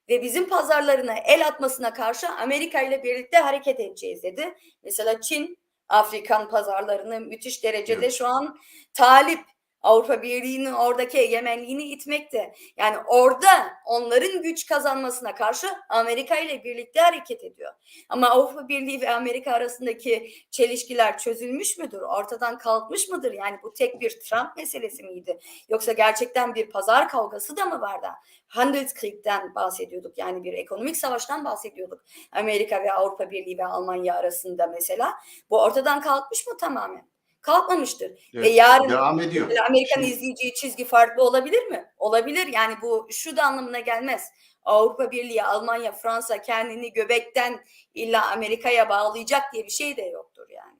ve bizim pazarlarına el atmasına karşı Amerika ile birlikte hareket edeceğiz dedi. Mesela Çin Afrikan pazarlarını müthiş derecede şu an talip. Avrupa Birliği'nin oradaki egemenliğini itmekte. Yani orada onların güç kazanmasına karşı Amerika ile birlikte hareket ediyor. Ama Avrupa Birliği ve Amerika arasındaki çelişkiler çözülmüş müdür? Ortadan kalkmış mıdır? Yani bu tek bir Trump meselesi miydi? Yoksa gerçekten bir pazar kavgası da mı vardı? Handelskrieg'den bahsediyorduk. Yani bir ekonomik savaştan bahsediyorduk. Amerika ve Avrupa Birliği ve Almanya arasında mesela. Bu ortadan kalkmış mı tamamen? Kalkmamıştır. Evet, yarın devam ediyor. Amerika'nın izleyeceği çizgi farklı olabilir mi? Olabilir. Yani bu şu da anlamına gelmez. Avrupa Birliği, Almanya, Fransa kendini göbekten illa Amerika'ya bağlayacak diye bir şey de yoktur yani.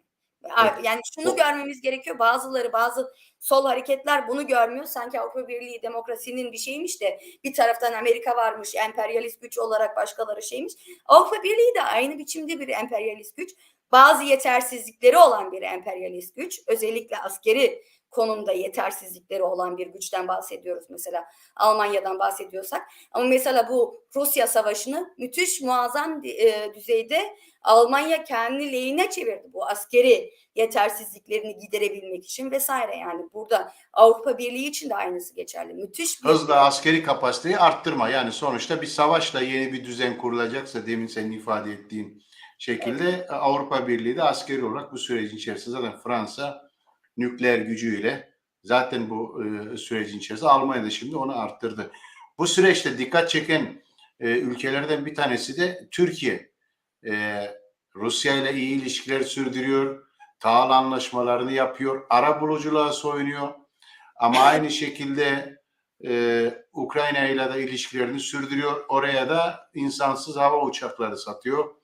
Evet. Yani şunu görmemiz gerekiyor. Bazı sol hareketler bunu görmüyor. Sanki Avrupa Birliği demokrasinin bir şeymiş de bir taraftan Amerika varmış, emperyalist güç olarak başkaları şeymiş. Avrupa Birliği de aynı biçimde bir emperyalist güç. Bazı yetersizlikleri olan bir emperyalist güç. Özellikle askeri konumda yetersizlikleri olan bir güçten bahsediyoruz mesela. Almanya'dan bahsediyorsak. Ama mesela bu Rusya Savaşı'nı müthiş muazzam düzeyde Almanya kendi lehine çevirdi. Bu askeri yetersizliklerini giderebilmek için vesaire. Yani burada Avrupa Birliği için de aynısı geçerli. Müthiş bir... Hızla askeri kapasiteyi arttırma. Yani sonuçta bir savaşla yeni bir düzen kurulacaksa demin senin ifade ettiğin şekilde evet. Avrupa Birliği de askeri olarak bu sürecin içerisinde zaten Fransa nükleer gücüyle zaten bu sürecin içerisinde Almanya da şimdi onu arttırdı. Bu süreçte dikkat çeken ülkelerden bir tanesi de Türkiye. Rusya ile iyi ilişkiler sürdürüyor. Tahıl anlaşmalarını yapıyor. Arabuluculuğa soyunuyor. Ama aynı şekilde Ukrayna ile de ilişkilerini sürdürüyor. Oraya da insansız hava uçakları satıyor.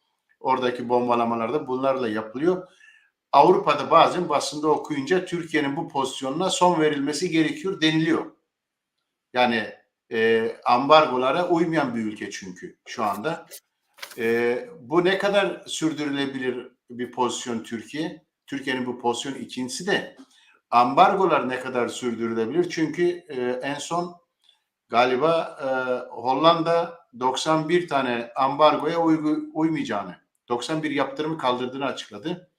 Oradaki bombalamalar da bunlarla yapılıyor. Avrupa'da bazen basında okuyunca Türkiye'nin bu pozisyonuna son verilmesi gerekiyor deniliyor. Yani ambargolara uymayan bir ülke çünkü şu anda. Bu ne kadar sürdürülebilir bir pozisyon Türkiye? Türkiye'nin bu pozisyon ikincisi de ambargolar ne kadar sürdürülebilir? Çünkü en son galiba Hollanda 91 tane ambargoya uymayacağını, 91 yaptırımı kaldırdığını açıkladı.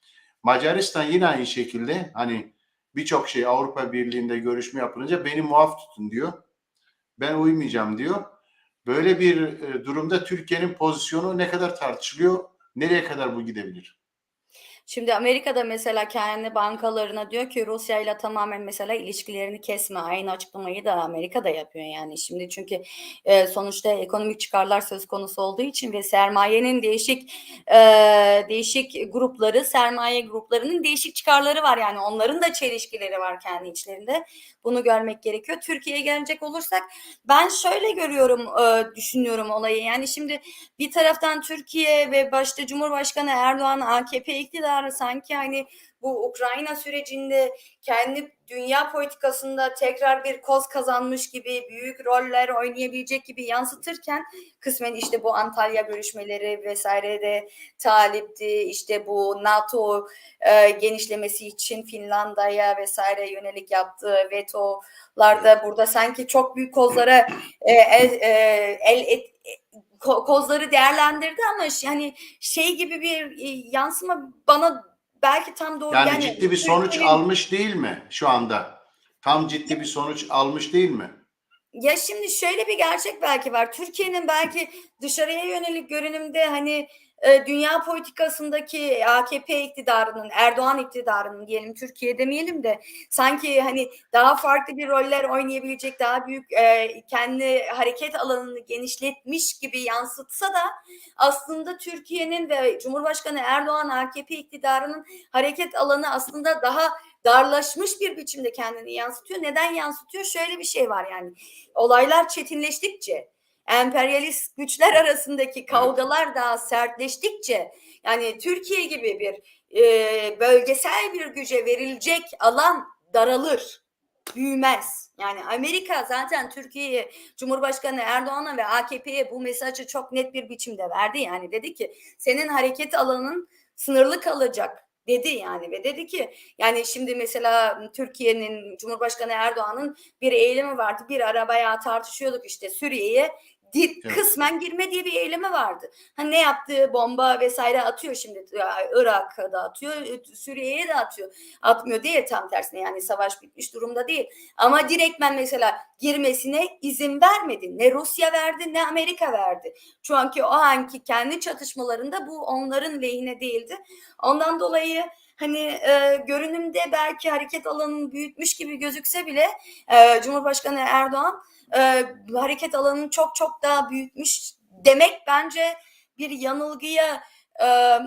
Macaristan yine aynı şekilde hani birçok şey Avrupa Birliği'nde görüşme yapılınca beni muaf tutun diyor. Ben uymayacağım diyor. Böyle bir durumda Türkiye'nin pozisyonu ne kadar tartışılıyor? Nereye kadar bu gidebilir? Şimdi Amerika'da mesela kendi bankalarına diyor ki Rusya ile tamamen mesela ilişkilerini kesme. Aynı açıklamayı da Amerika da yapıyor yani. Şimdi çünkü sonuçta ekonomik çıkarlar söz konusu olduğu için ve sermayenin değişik grupları, sermaye gruplarının değişik çıkarları var. Yani onların da çelişkileri var kendi içlerinde. Bunu görmek gerekiyor. Türkiye'ye gelecek olursak ben şöyle görüyorum, düşünüyorum olayı. Yani şimdi bir taraftan Türkiye ve başta Cumhurbaşkanı Erdoğan AKP iktidarı sanki hani bu Ukrayna sürecinde kendi dünya politikasında tekrar bir koz kazanmış gibi büyük roller oynayabilecek gibi yansıtırken kısmen işte bu Antalya görüşmeleri vesaire de talipti. İşte bu NATO genişlemesi için Finlandiya'ya vesaire yönelik yaptığı vetolarda burada sanki çok büyük kozlara kozları değerlendirdi ama yani şey gibi bir yansıma bana belki tam doğru yani ciddi bir sonuç almış değil mi şu anda? Tam ciddi bir sonuç almış değil mi? Ya şimdi şöyle bir gerçek belki var. Türkiye'nin belki dışarıya yönelik görünümde hani dünya politikasındaki AKP iktidarının, Erdoğan iktidarının diyelim Türkiye demeyelim de sanki hani daha farklı bir roller oynayabilecek daha büyük kendi hareket alanını genişletmiş gibi yansıtsa da aslında Türkiye'nin ve Cumhurbaşkanı Erdoğan AKP iktidarının hareket alanı aslında daha darlaşmış bir biçimde kendini yansıtıyor. Neden yansıtıyor? Şöyle bir şey var yani. Olaylar çetinleştikçe, emperyalist güçler arasındaki Evet. kavgalar daha sertleştikçe, yani Türkiye gibi bir bölgesel bir güce verilecek alan daralır, büyümez. Yani Amerika zaten Türkiye'ye, Cumhurbaşkanı Erdoğan'a ve AKP'ye bu mesajı çok net bir biçimde verdi. Yani dedi ki senin hareket alanın sınırlı kalacak dedi yani ve dedi ki yani şimdi mesela Türkiye'nin Cumhurbaşkanı Erdoğan'ın bir eylemi vardı. Bir ara bayağı tartışıyorduk işte Suriye'ye Evet. kısmen girme diye bir eylemi vardı. Hani ne yaptığı bomba vesaire atıyor şimdi Irak'a da atıyor, Suriye'ye de atıyor. Atmıyor değil tam tersine yani savaş bitmiş durumda değil. Ama direktmen mesela girmesine izin vermedi. Ne Rusya verdi ne Amerika verdi. Çünkü o anki kendi çatışmalarında bu onların lehine değildi. Ondan dolayı hani görünümde belki hareket alanını büyütmüş gibi gözükse bile Cumhurbaşkanı Erdoğan hareket alanını çok çok daha büyütmüş demek bence bir yanılgıya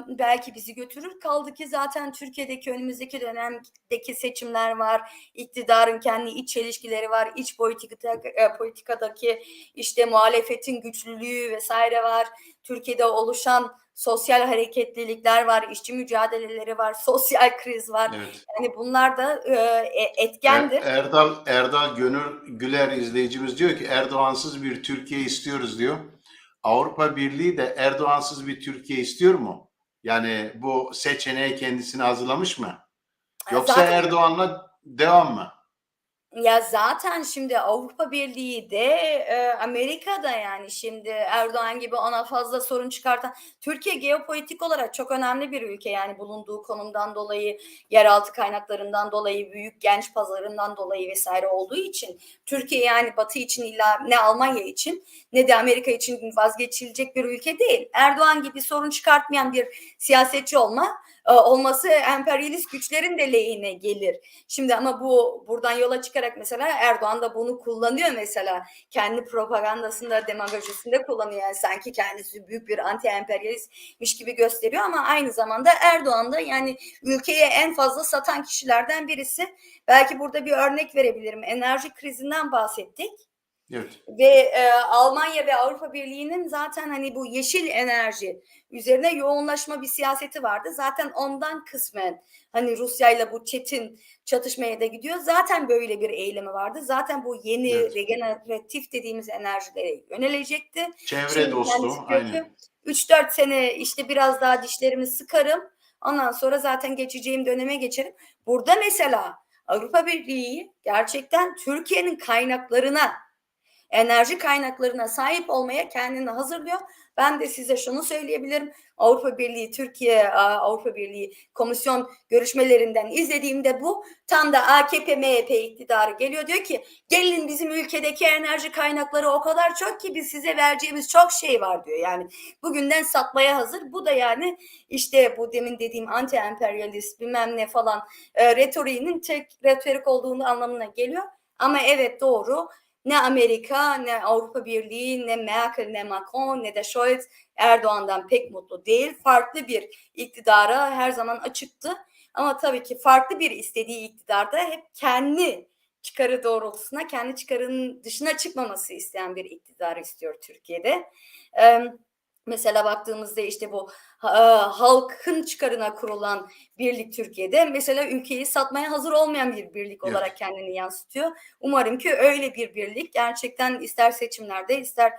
belki bizi götürür. Kaldı ki zaten Türkiye'deki önümüzdeki dönemdeki seçimler var. İktidarın kendi iç çelişkileri var. İç politikadaki işte muhalefetin güçlülüğü vesaire var. Türkiye'de oluşan sosyal hareketlilikler var, işçi mücadeleleri var, sosyal kriz var. Evet. Yani bunlar da etkendir. Erdal Gönül Güler izleyicimiz diyor ki Erdoğansız bir Türkiye istiyoruz diyor. Avrupa Birliği de Erdoğansız bir Türkiye istiyor mu? Yani bu seçeneği kendisine hazırlamış mı? Yoksa Zaten Erdoğan'la devam mı? Ya zaten şimdi Avrupa Birliği de Amerika'da yani şimdi Erdoğan gibi ona fazla sorun çıkartan Türkiye geopolitik olarak çok önemli bir ülke yani bulunduğu konumdan dolayı yeraltı kaynaklarından dolayı büyük genç pazarından dolayı vesaire olduğu için Türkiye yani Batı için illa ne Almanya için ne de Amerika için vazgeçilecek bir ülke değil. Erdoğan gibi sorun çıkartmayan bir siyasetçi olması emperyalist güçlerin de lehine gelir. Şimdi ama buradan yola çıkarak mesela Erdoğan da bunu kullanıyor mesela. Kendi propagandasında, demagojisinde kullanıyor. Yani sanki kendisi büyük bir anti-emperyalistmiş gibi gösteriyor ama aynı zamanda Erdoğan da yani ülkeye en fazla satan kişilerden birisi. Belki burada bir örnek verebilirim. Enerji krizinden bahsettik. Evet. Ve Almanya ve Avrupa Birliği'nin zaten hani bu yeşil enerji üzerine yoğunlaşma bir siyaseti vardı. Zaten ondan kısmen hani Rusya ile bu çetin çatışmaya da gidiyor. Zaten böyle bir eylemi vardı. Zaten bu yeni Evet. regeneratif dediğimiz enerjilere yönelecekti. Çevre Şimdi dostu, kendisi diyor ki aynen. 3-4 sene işte biraz daha dişlerimi sıkarım. Ondan sonra zaten geçeceğim döneme geçerim. Burada mesela Avrupa Birliği gerçekten Türkiye'nin enerji kaynaklarına sahip olmaya kendini hazırlıyor. Ben de size şunu söyleyebilirim. Avrupa Birliği komisyon görüşmelerinden izlediğimde bu tam da AKP MHP iktidarı geliyor diyor ki gelin bizim ülkedeki enerji kaynakları o kadar çok ki biz size vereceğimiz çok şey var diyor. Yani bugünden satmaya hazır. Bu da yani işte bu demin dediğim anti emperyalist bilmem ne falan retoriğinin tek retorik olduğunu anlamına geliyor. Ama evet doğru. Ne Amerika, ne Avrupa Birliği, ne Merkel, ne Macron, ne de Scholz Erdoğan'dan pek mutlu değil. Farklı bir iktidara her zaman açıktı. Ama tabii ki farklı bir istediği iktidarda hep kendi çıkarı doğrultusuna, kendi çıkarının dışına çıkmaması isteyen bir iktidar istiyor Türkiye'de. Mesela baktığımızda işte bu halkın çıkarına kurulan birlik Türkiye'de mesela ülkeyi satmaya hazır olmayan bir birlik Evet. olarak kendini yansıtıyor. Umarım ki öyle bir birlik gerçekten ister seçimlerde ister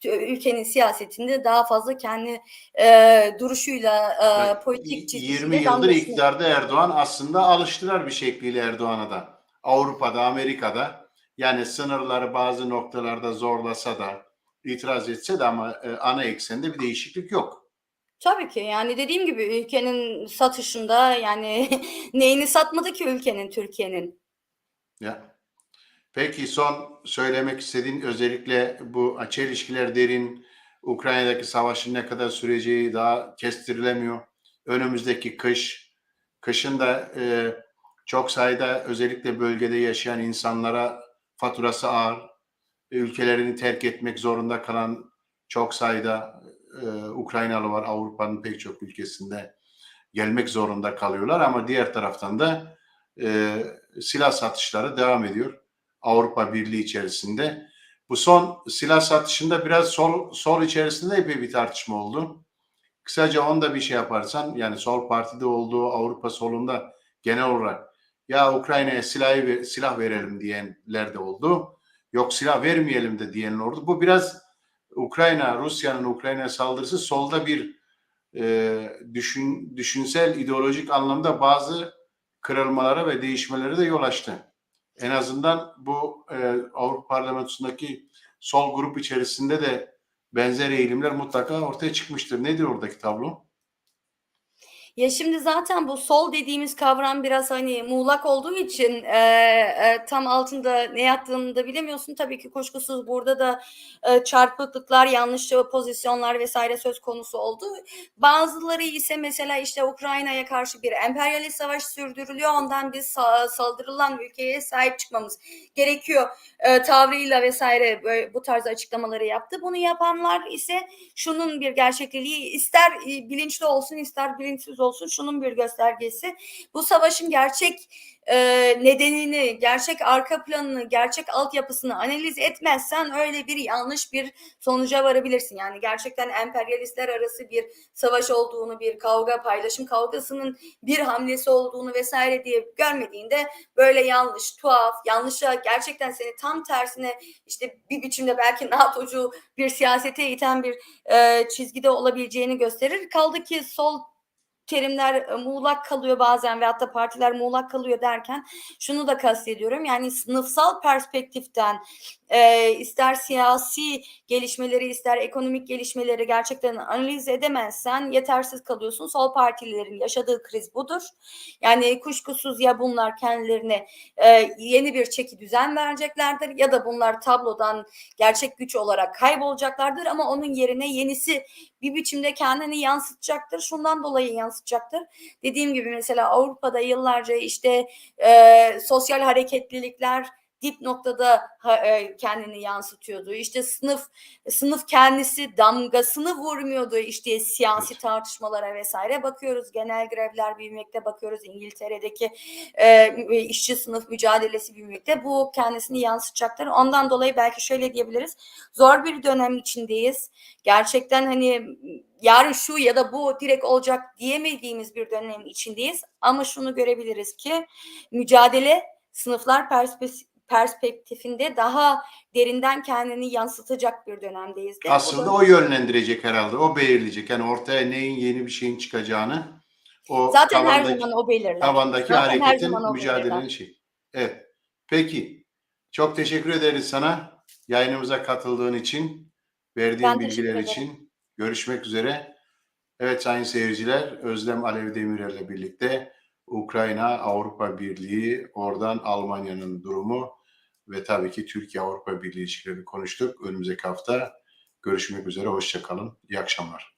ülkenin siyasetinde daha fazla kendi duruşuyla, politik 20 çizgisiyle yıldır damgasını. iktidarda Erdoğan aslında alıştılar bir şekliyle Erdoğan'a da. Avrupa'da, Amerika'da yani sınırları bazı noktalarda zorlasa da itiraz etse de ama ana eksende bir değişiklik yok. Tabii ki yani dediğim gibi ülkenin satışında yani neyini satmadı ki ülkenin Türkiye'nin. Ya. Peki son söylemek istediğin özellikle bu çelişkiler derin, Ukrayna'daki savaşın ne kadar süreceği daha kestirilemiyor. Önümüzdeki kışın da çok sayıda özellikle bölgede yaşayan insanlara faturası ağır, ülkelerini terk etmek zorunda kalan çok sayıda Ukraynalı var Avrupa'nın pek çok ülkesinde gelmek zorunda kalıyorlar ama diğer taraftan da silah satışları devam ediyor Avrupa Birliği içerisinde. Bu son silah satışında biraz sol içerisinde epey bir tartışma oldu. Kısaca onda bir şey yaparsan, yani sol partide olduğu Avrupa solunda genel olarak ya Ukrayna'ya silah verelim diyenler de oldu. Yok silah vermeyelim de diyenler oldu. Bu biraz Rusya'nın Ukrayna saldırısı solda bir düşünsel, ideolojik anlamda bazı kırılmalara ve değişmelere de yol açtı. En azından bu Avrupa Parlamentosu'ndaki sol grup içerisinde de benzer eğilimler mutlaka ortaya çıkmıştır. Nedir oradaki tablo? Ya şimdi zaten bu sol dediğimiz kavram biraz hani muğlak olduğu için tam altında ne yattığını da bilemiyorsun. Tabii ki kuşkusuz burada da çarpıklıklar, yanlış pozisyonlar vesaire söz konusu oldu. Bazıları ise mesela işte Ukrayna'ya karşı bir emperyalist savaş sürdürülüyor. Ondan biz saldırılan ülkeye sahip çıkmamız gerekiyor tavrıyla vesaire böyle, bu tarz açıklamaları yaptı. Bunu yapanlar ise şunun bir gerçekliği, ister bilinçli olsun ister bilinçsiz olsun, şunun bir göstergesi. Bu savaşın gerçek nedenini, gerçek arka planını, gerçek altyapısını analiz etmezsen öyle bir yanlış bir sonuca varabilirsin. Yani gerçekten emperyalistler arası bir savaş olduğunu, bir kavga, paylaşım kavgasının bir hamlesi olduğunu vesaire diye görmediğinde böyle yanlış, tuhaf, yanlışa gerçekten seni tam tersine işte bir biçimde belki NATO'cu bir siyasete iten bir çizgide olabileceğini gösterir. Kaldı ki sol terimler muğlak kalıyor bazen ve hatta partiler muğlak kalıyor derken şunu da kastediyorum. Yani sınıfsal perspektiften ister siyasi gelişmeleri ister ekonomik gelişmeleri gerçekten analiz edemezsen yetersiz kalıyorsun. Sol partilerin yaşadığı kriz budur. Yani kuşkusuz ya bunlar kendilerine yeni bir çeki düzen vereceklerdir ya da bunlar tablodan gerçek güç olarak kaybolacaklardır ama onun yerine yenisi bir biçimde kendini yansıtacaktır. Şundan dolayı yansıtacaktır. Dediğim gibi mesela Avrupa'da yıllarca işte sosyal hareketlilikler dip noktada kendini yansıtıyordu. İşte sınıf kendisi damgasını vurmuyordu işte siyasi tartışmalara vesaire. Bakıyoruz genel grevler büyümekte, bakıyoruz İngiltere'deki işçi sınıf mücadelesi büyümekte. Bu kendisini yansıtacaktır. Ondan dolayı belki şöyle diyebiliriz. Zor bir dönem içindeyiz. Gerçekten hani yarın şu ya da bu direkt olacak diyemediğimiz bir dönem içindeyiz. Ama şunu görebiliriz ki mücadele sınıflar perspektifinde daha derinden kendini yansıtacak bir dönemdeyiz. Aslında o yönlendirecek herhalde, o belirleyecek. Yani ortaya neyin yeni bir şeyin çıkacağını, o zaten her zaman o belirler. tabandaki Zaten hareketin, mücadelenin şeyi. Evet. Peki. Çok teşekkür ederiz sana yayınımıza katıldığın için, verdiğin bilgiler için. Görüşmek üzere. Evet sayın seyirciler, Özlem Alev Demirel'le birlikte Ukrayna, Avrupa Birliği, oradan Almanya'nın durumu ve tabii ki Türkiye-Avrupa Birliği ilişkilerini konuştuk. Önümüzdeki hafta görüşmek üzere, hoşça kalın, iyi akşamlar.